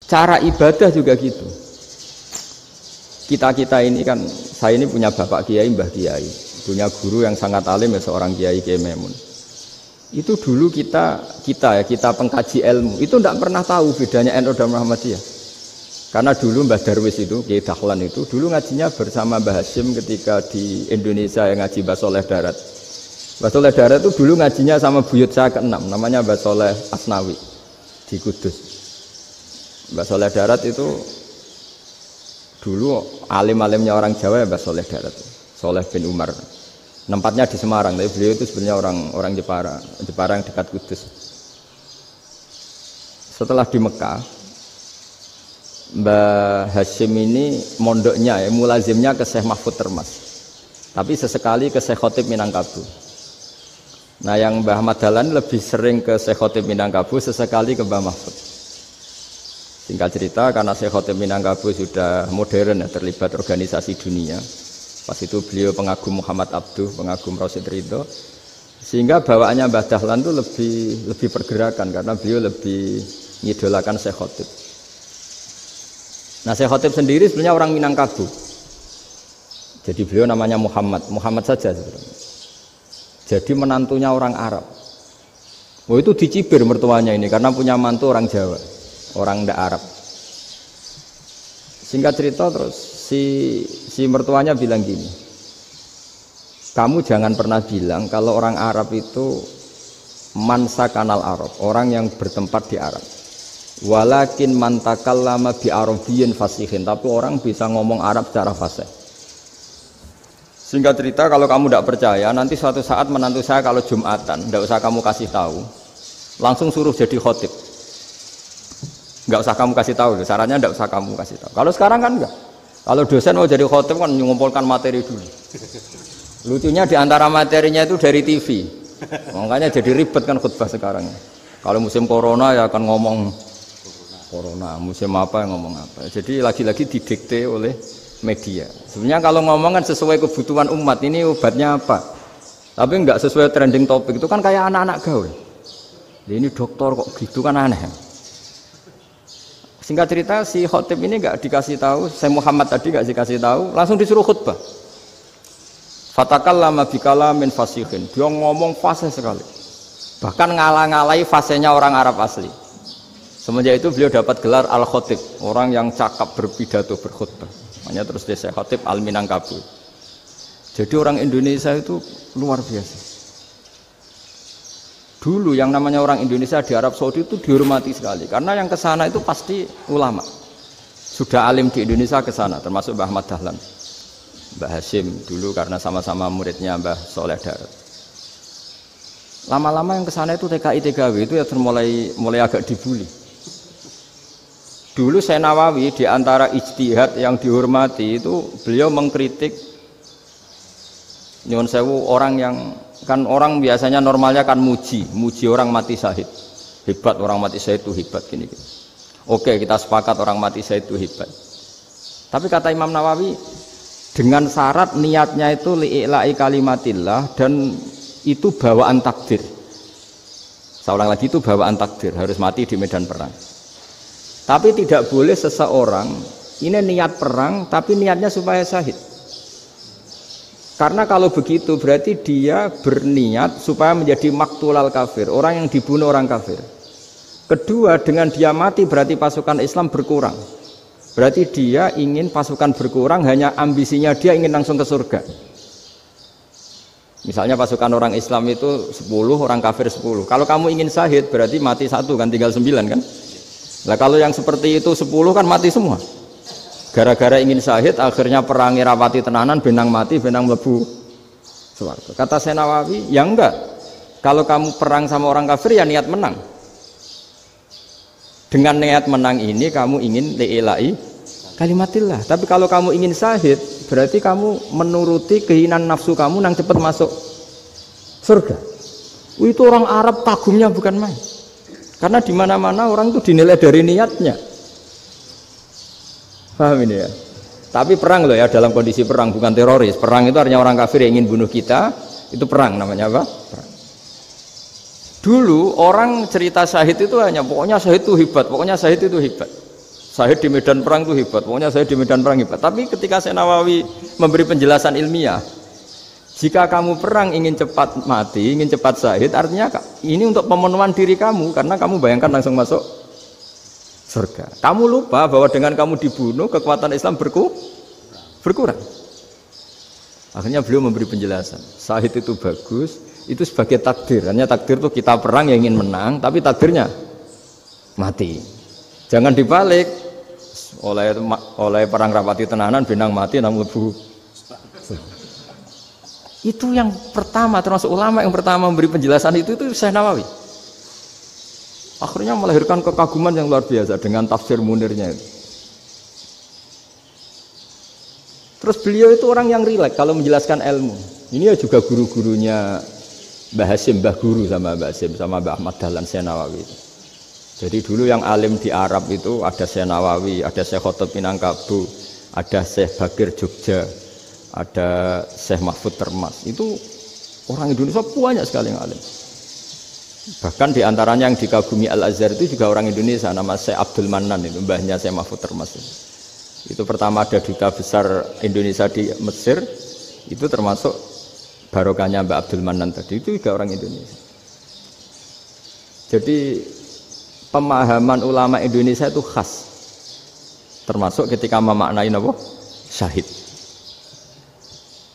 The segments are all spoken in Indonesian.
Cara ibadah juga gitu. Kita ini kan, saya ini punya bapak kiai, mbah kiai, punya guru yang sangat alim ya, seorang kiai Kiai Memun. Itu dulu kita pengkaji ilmu itu tidak pernah tahu bedanya NU dan Muhammadiyah. Karena dulu Mbah Darwis itu, Kiai Dahlan itu dulu ngajinya bersama Mbah Hasyim ketika di Indonesia yang ngaji Mbah Soleh Darat. Mbah Soleh Darat itu dulu ngajinya sama buyut saya ke-6, namanya Mbah Soleh Asnawi di Kudus. Mbah Soleh Darat itu dulu alim-alimnya orang Jawa ya Mbah Soleh Darat, Soleh bin Umar. Tempatnya di Semarang, tapi beliau itu sebenarnya orang Jepara yang dekat Kudus. Setelah di Mekah, Mbah Hasyim ini mondoknya ya, mulazimnya ke Syekh Mahfud Termas. Tapi sesekali ke Syekh Khotib Minangkabau. Nah yang Mbah Ahmad Dahlan lebih sering ke Syekh Khotib Minangkabau, sesekali ke Mbah Mahfud. Singkat cerita, karena Syekh Khotib Minangkabau sudah modern ya, terlibat organisasi dunia. Pas itu beliau pengagum Muhammad Abduh, pengagum Rasid Ridho, sehingga bawaannya Mbah Dahlan itu lebih pergerakan karena beliau lebih ngidolakan Syekh Khotib. Nah Syekh Khotib sendiri sebenarnya orang Minangkabau, jadi beliau namanya Muhammad saja sebenarnya. Jadi menantunya orang Arab. Oh itu dicibir mertuanya ini karena punya mantu orang Jawa, orang ndak Arab. Singkat cerita terus si mertuanya bilang gini, kamu jangan pernah bilang kalau orang Arab itu mansa kanal Arab, orang yang bertempat di Arab. Walakin man takallama bi arabiyyin fasihin, tapi orang bisa ngomong Arab secara fasih. Singkat cerita, kalau kamu tidak percaya, nanti suatu saat menantu saya kalau Jumatan, tidak usah kamu kasih tahu, langsung suruh jadi khotib. Nggak usah kamu kasih tahu, sarannya tidak usah kamu kasih tahu. Kalau sekarang kan enggak. Kalau dosen mau jadi khotib kan mengumpulkan materi dulu. Lucunya di antara materinya itu dari TV. Makanya jadi ribet kan khutbah sekarang. Kalau musim corona ya akan ngomong corona, musim apa yang ngomong apa. Jadi lagi-lagi didikte oleh media. Sebenarnya kalau ngomong kan sesuai kebutuhan umat, ini obatnya apa. Tapi enggak sesuai trending topik, itu kan kayak anak-anak gaul. Ini dokter kok gitu kan aneh. Singkat cerita si khotib ini enggak dikasih tahu, saya Muhammad tadi enggak dikasih tahu, langsung disuruh khutbah. Fatakallama bikalamin fasihin. Dia ngomong fasih sekali. Bahkan ngalah-ngalahi fasihnya orang Arab asli. Semenjak itu beliau dapat gelar Al-Khotib, orang yang cakap berpidato berkhutbah. Makanya terus dia Khotib Al-Minangkabau. Jadi orang Indonesia itu luar biasa. Dulu yang namanya orang Indonesia di Arab Saudi itu dihormati sekali, karena yang ke sana itu pasti ulama. Sudah alim di Indonesia ke sana, termasuk Mbah Ahmad Dahlan, Mbah Hasyim dulu karena sama-sama muridnya Mbah Soleh Darat. Lama-lama yang ke sana itu TKI TKW itu ya mulai agak dibully. Dulu Syekh Nawawi di antara ijtihad yang dihormati itu beliau mengkritik nyuwun sewu orang yang kan orang biasanya normalnya kan muji orang mati syahid. Hebat orang mati syahid itu hebat gini. Oke, kita sepakat orang mati syahid itu hebat. Tapi kata Imam Nawawi dengan syarat niatnya itu li'ila'i kalimatillah dan itu bawaan takdir. Saya ulang lagi, itu bawaan takdir, harus mati di medan perang. Tapi tidak boleh seseorang ini niat perang tapi niatnya supaya syahid. Karena kalau begitu berarti dia berniat supaya menjadi maktulal kafir, orang yang dibunuh orang kafir. Kedua, dengan dia mati berarti pasukan Islam berkurang. Berarti dia ingin pasukan berkurang, hanya ambisinya dia ingin langsung ke surga. Misalnya pasukan orang Islam itu 10, orang kafir 10. Kalau kamu ingin syahid berarti mati 1 kan, tinggal 9 kan. Nah kalau yang seperti itu 10 kan mati semua. Gara-gara ingin syahid akhirnya perangi rapati tenanan, benang mati, benang mlebu swarga. Kata Syekh Nawawi, ya enggak. Kalau kamu perang sama orang kafir ya niat menang. Dengan niat menang ini kamu ingin li'ila'i kalimatillah. Tapi kalau kamu ingin syahid berarti kamu menuruti keinginan nafsu kamu yang cepat masuk surga. Itu orang Arab kagumnya bukan main. Karena di mana-mana orang itu dinilai dari niatnya. Paham ini ya? Tapi perang loh ya, dalam kondisi perang, bukan teroris. Perang itu artinya orang kafir yang ingin bunuh kita, itu perang namanya apa? Perang. Dulu orang cerita syahid itu hanya pokoknya syahid itu hebat, pokoknya syahid itu hebat. Syahid di medan perang itu hebat, pokoknya saya di medan perang hebat. Tapi ketika Syekh Nawawi memberi penjelasan ilmiah, jika kamu perang ingin cepat mati, ingin cepat syahid, artinya ini untuk pemenuhan diri kamu, karena kamu bayangkan langsung masuk surga. Kamu lupa bahwa dengan kamu dibunuh, kekuatan Islam berkurang. Akhirnya beliau memberi penjelasan, syahid itu bagus, itu sebagai takdir. Hanya takdir itu kita perang yang ingin menang, tapi takdirnya mati. Jangan dibalik, oleh perang rapati tenanan benang mati namun lebu. Itu yang pertama, termasuk ulama yang pertama memberi penjelasan itu Syekh Nawawi. Akhirnya melahirkan kekaguman yang luar biasa dengan tafsir Munirnya itu. Terus beliau itu orang yang rileks kalau menjelaskan ilmu. Ini ya juga guru-gurunya Mbah Hasyim, Mbah Guru sama Mbah Hasyim sama Mbah Ahmad Dahlan Syekh Nawawi itu. Jadi dulu yang alim di Arab itu ada Syekh Nawawi, ada Syekh Khotib Minangkabau, ada Syekh Bakir Jogja, ada Syekh Mahfud Termas. Itu orang Indonesia banyak sekali yang alim. Bahkan diantaranya yang dikagumi Al-Azhar itu juga orang Indonesia, nama Syekh Abdul Manan itu, mbahnya Syekh Mahfud Termas. Itu pertama ada duta besar Indonesia di Mesir, itu termasuk barokahnya Mbak Abdul Manan tadi, itu juga orang Indonesia. Jadi pemahaman ulama Indonesia itu khas, termasuk ketika memaknai apa? Syahid.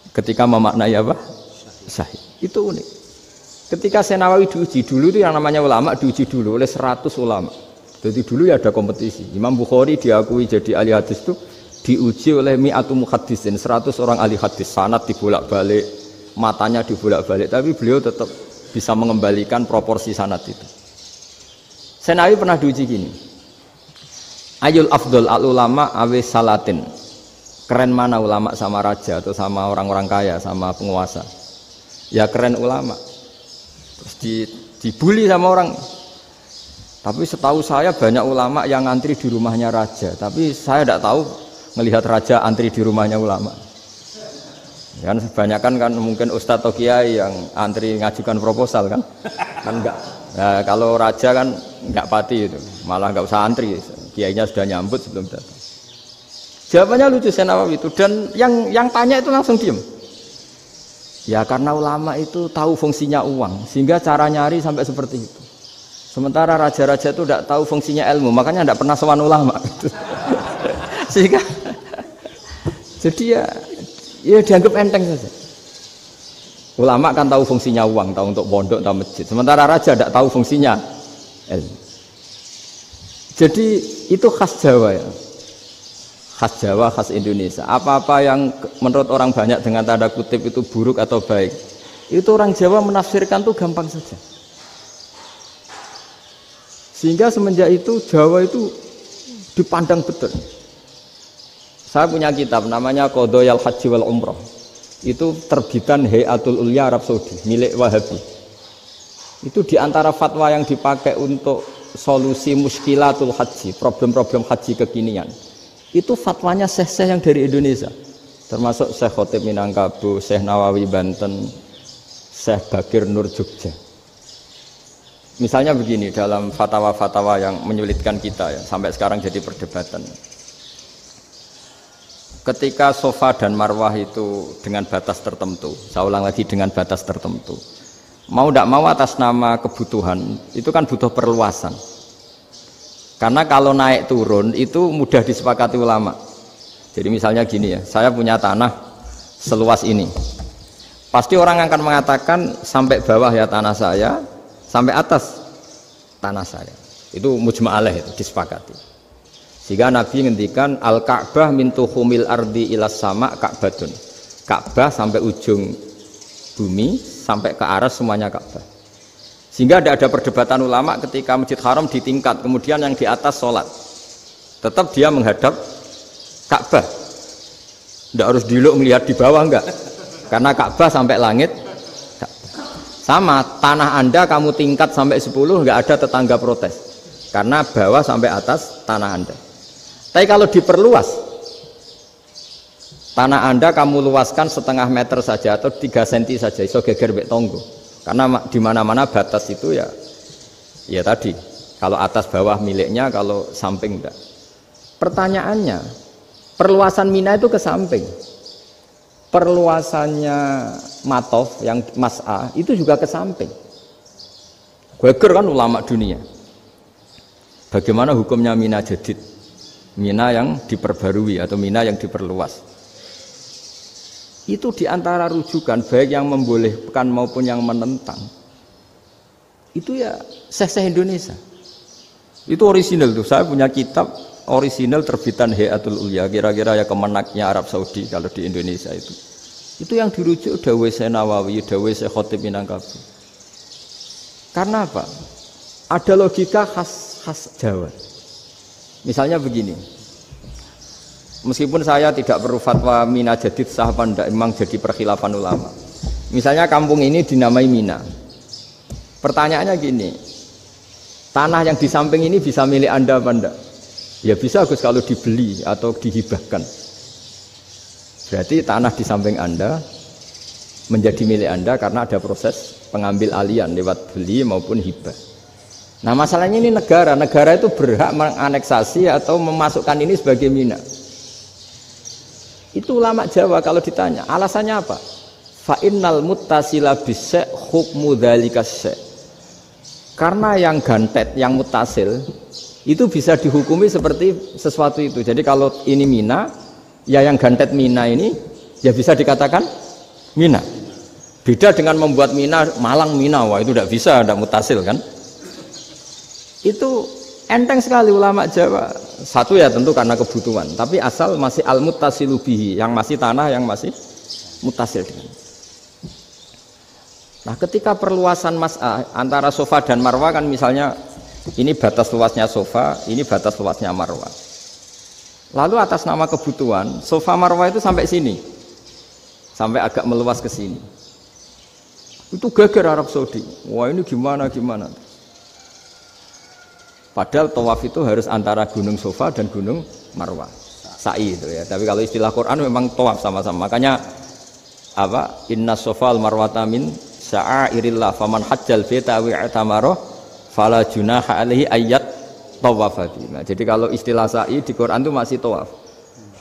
Ketika memaknai apa? Syahid. Itu unik. Ketika Syekh Nawawi diuji dulu itu yang namanya ulama diuji dulu oleh 100 ulama. Jadi dulu ya ada kompetisi. Imam Bukhari diakui jadi ahli hadis itu diuji oleh mi'atu muhaddisin, 100 orang ahli hadis, sanad dibolak-balik, matanya dibolak-balik, tapi beliau tetap bisa mengembalikan proporsi sanad itu. Syekh Nawawi pernah diuji gini, ayul afdol al ulama awe salatin, keren mana ulama sama raja atau sama orang-orang kaya sama penguasa? Ya keren ulama. Terus dibully sama orang. Tapi setahu saya banyak ulama yang antri di rumahnya raja, tapi saya tidak tahu melihat raja antri di rumahnya ulama. Kan kebanyakan kan mungkin ustadz atau kiai yang antri ngajukan proposal kan enggak. Nah, kalau raja kan enggak pati itu, malah enggak usah antri, kiainya sudah nyambut sebelum datang. Jawabannya lucu Syekh Nawawi itu, dan yang tanya itu langsung diem. Ya karena ulama itu tahu fungsinya uang, sehingga cara nyari sampai seperti itu. Sementara raja-raja itu tidak tahu fungsinya ilmu, makanya tidak pernah sowan ulama. Sehingga jadi ya dianggap enteng saja. Ulama kan tahu fungsinya uang, tahu untuk pondok, tahu masjid. Sementara raja tidak tahu fungsinya ilmu. Jadi itu khas Jawa ya. Khas Jawa, khas Indonesia. Apa-apa yang menurut orang banyak dengan tanda kutip itu buruk atau baik, itu orang Jawa menafsirkan tuh gampang saja. Sehingga semenjak itu Jawa itu dipandang betul. Saya punya kitab namanya Qadhayal Haji wal Umrah. Itu terbitan Hayatul Ulya Arab Saudi, milik Wahabi. Itu diantara fatwa yang dipakai untuk solusi muskilatul haji, problem-problem haji kekinian. Itu fatwanya syekh-syekh yang dari Indonesia, termasuk Syekh Khotib Minangkabau, Syekh Nawawi Banten, Syekh Bakir Nur Jogja. Misalnya begini, dalam fatwa-fatwa yang menyulitkan kita ya, sampai sekarang jadi perdebatan. Ketika Sofa dan Marwah itu dengan batas tertentu, saya ulang lagi dengan batas tertentu, mau tidak mau atas nama kebutuhan, itu kan butuh perluasan. Karena kalau naik turun itu mudah disepakati ulama. Jadi misalnya gini ya, saya punya tanah seluas ini. Pasti orang akan mengatakan sampai bawah ya tanah saya, sampai atas tanah saya. Itu mujma' alaih, itu disepakati. Sehingga Nabi ngendikan al-Ka'bah min tuhumil ardi ilas sama Ka'batun. Ka'bah sampai ujung bumi, sampai ke aras semuanya Ka'bah. Sehingga tidak ada perdebatan ulama ketika Masjid Haram ditingkat, kemudian yang di atas sholat. Tetap dia menghadap Ka'bah. Tidak harus diluk melihat di bawah, enggak. Karena Ka'bah sampai langit. Sama, tanah Anda kamu tingkat sampai 10, enggak ada tetangga protes. Karena bawah sampai atas tanah Anda. Tapi kalau diperluas, tanah Anda kamu luaskan setengah meter saja atau 3 cm saja, iso geger mbek tonggo. Karena di mana-mana batas itu ya tadi, kalau atas bawah miliknya, kalau samping enggak. Pertanyaannya, perluasan Mina itu ke samping. Perluasannya Matof yang Mas'ah itu juga ke samping. Geger kan ulama dunia. Bagaimana hukumnya Mina Jadid? Mina yang diperbarui atau Mina yang diperluas. Itu diantara rujukan baik yang membolehkan maupun yang menentang. Itu ya Syekh Indonesia. Itu orisinal tuh. Saya punya kitab orisinal terbitan Hayatul Ulya, kira-kira ya kemenaknya Arab Saudi kalau di Indonesia itu. Itu yang dirujuk Dawai Syekh Nawawi, Dawai Syekh Khotib Minangkabau. Karena apa? Ada logika khas Jawa. Misalnya begini. Meskipun saya tidak perlu fatwa Mina Jadid sah apa enggak, memang jadi perkhilafan ulama. Misalnya kampung ini dinamai Mina. Pertanyaannya gini, tanah yang di samping ini bisa milik Anda apa enggak? Ya bisa Gus kalau dibeli atau dihibahkan. Berarti tanah di samping Anda menjadi milik Anda karena ada proses pengambil alian lewat beli maupun hibah. Nah masalahnya ini negara itu berhak menganeksasi atau memasukkan ini sebagai Mina. Itu ulama Jawa kalau ditanya, alasannya apa? Fa innal muttasila bis-syai' hukmu dzalika syai'. Karena yang gantet, yang mutasil itu bisa dihukumi seperti sesuatu itu. Jadi kalau ini Mina, ya yang gantet Mina ini ya bisa dikatakan Mina. Beda dengan membuat Mina Malang Mina, wah itu tidak bisa, tidak mutasil kan? Itu enteng sekali ulama Jawa. Satu ya tentu karena kebutuhan, tapi asal masih al-muttasilu bihi, yang masih tanah yang masih mutasil dengan. Nah, ketika perluasan Mas'ah antara sofa dan marwah kan misalnya ini batas luasnya sofa, ini batas luasnya marwah. Lalu atas nama kebutuhan, sofa marwah itu sampai sini. Sampai agak meluas ke sini. Itu geger Arab Saudi. Wah, ini gimana? Padahal tawaf itu harus antara gunung Sofa dan gunung Marwah. Sa'i itu ya. Tapi kalau istilah Quran memang tawaf sama-sama. Makanya apa? Inna Sofa al-Marwata min sya'airillah faman hajjal baita wa i'tamara fala junaha alaihi ayyat tawafati. Nah, jadi kalau istilah sa'i di Quran itu masih tawaf.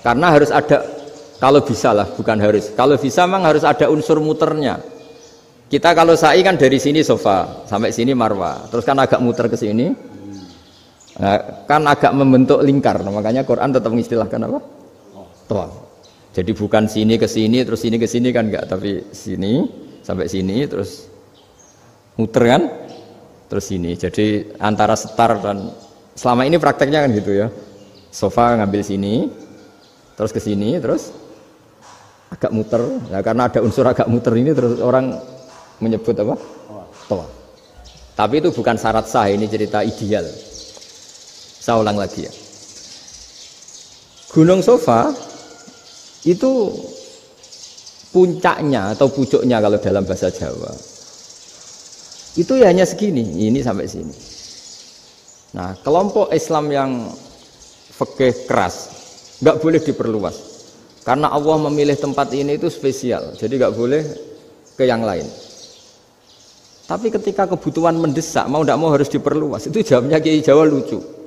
Karena harus ada, kalau bisa lah, bukan harus. Kalau bisa memang harus ada unsur muternya. Kita kalau sa'i kan dari sini Sofa sampai sini Marwah. Terus kan agak muter ke sini. Nah, kan agak membentuk lingkar, nah, makanya Quran tetap mengistilahkan apa? Tawaf. Jadi bukan sini ke sini terus sini ke sini kan enggak, tapi sini sampai sini terus muter kan, terus sini. Jadi antara setar dan selama ini prakteknya kan gitu ya. Sofa ngambil sini, terus ke sini, terus agak muter. Nah, karena ada unsur agak muter ini terus orang menyebut apa? Tawaf. Tapi itu bukan syarat sah, ini cerita ideal. Saya ulang lagi ya. Gunung Sofa itu puncaknya atau pucuknya kalau dalam bahasa Jawa itu ya hanya segini, ini sampai sini. Nah, kelompok Islam yang fikih keras nggak boleh diperluas karena Allah memilih tempat ini itu spesial, jadi nggak boleh ke yang lain. Tapi ketika kebutuhan mendesak, mau tidak mau harus diperluas. Itu jawabnya Kiai Jawa lucu.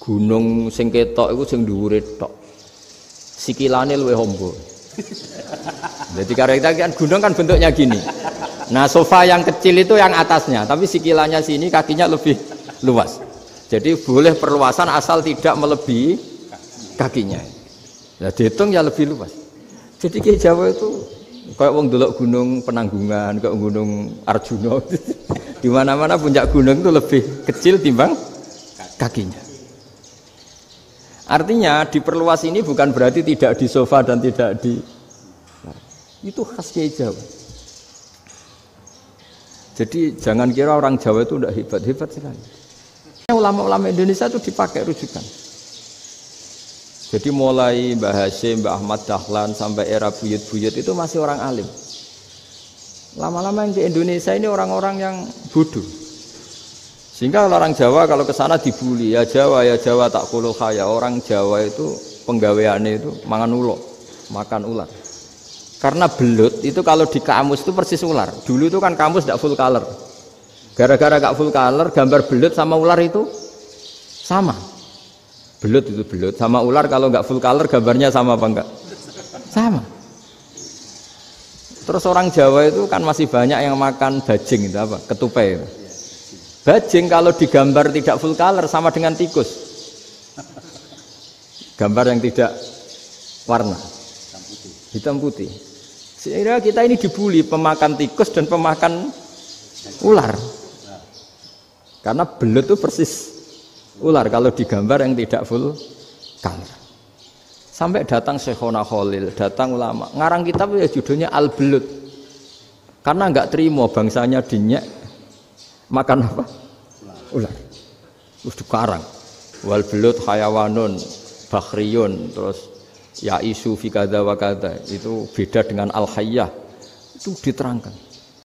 Gunung sing ketok iku sing dhuwure tok. Sikilane luwih hombo. Jadi karena kan gunung kan bentuknya gini. Nah, sofa yang kecil itu yang atasnya, tapi sikilannya sini kakinya lebih luas. Jadi boleh perluasan asal tidak melebihi kakinya. Nah, dihitung ya lebih luas. Jadi Kiai Jawa itu kayak wong delok gunung Penanggungan, kayak gunung Arjuna. Di mana-mana puncak gunung itu lebih kecil timbang kakinya. Artinya diperluas ini bukan berarti tidak di sofa dan tidak di, itu khas Kiai Jawa. Jadi jangan kira orang Jawa itu tidak hebat sekali. Ulama-ulama Indonesia itu dipakai rujukan. Jadi mulai Mbah Hasyim, Mbah Ahmad Dahlan sampai era buyut-buyut itu masih orang alim. Lama-lama yang di Indonesia ini orang-orang yang bodoh. Sehingga orang Jawa kalau ke sana dibully, ya Jawa tak kuluh kaya. Orang Jawa itu penggaweannya itu makan ular. Karena belut itu kalau di kamus itu persis ular. Dulu itu kan kamus tidak full color. Gara-gara gak full color, gambar belut sama ular itu sama. Belut itu belut. Sama ular kalau nggak full color gambarnya sama apa enggak? Sama. Terus orang Jawa itu kan masih banyak yang makan bajing itu apa? Ketupai itu. Bajing kalau digambar tidak full color sama dengan tikus. Gambar yang tidak warna. Hitam putih. Sehingga kita ini dibully pemakan tikus dan pemakan ular. Karena belut itu persis ular kalau digambar yang tidak full color. Sampai datang Syekhona Khalil, datang ulama. Ngarang kitab ya judulnya Al-Belut. Karena enggak terima bangsanya dinyek makan apa? Ular. Terus dikarang. Wal belut hayawanun bakhriyun, terus ya isu fi kadza wa kadza. Itu beda dengan al-hayyah. Itu diterangkan.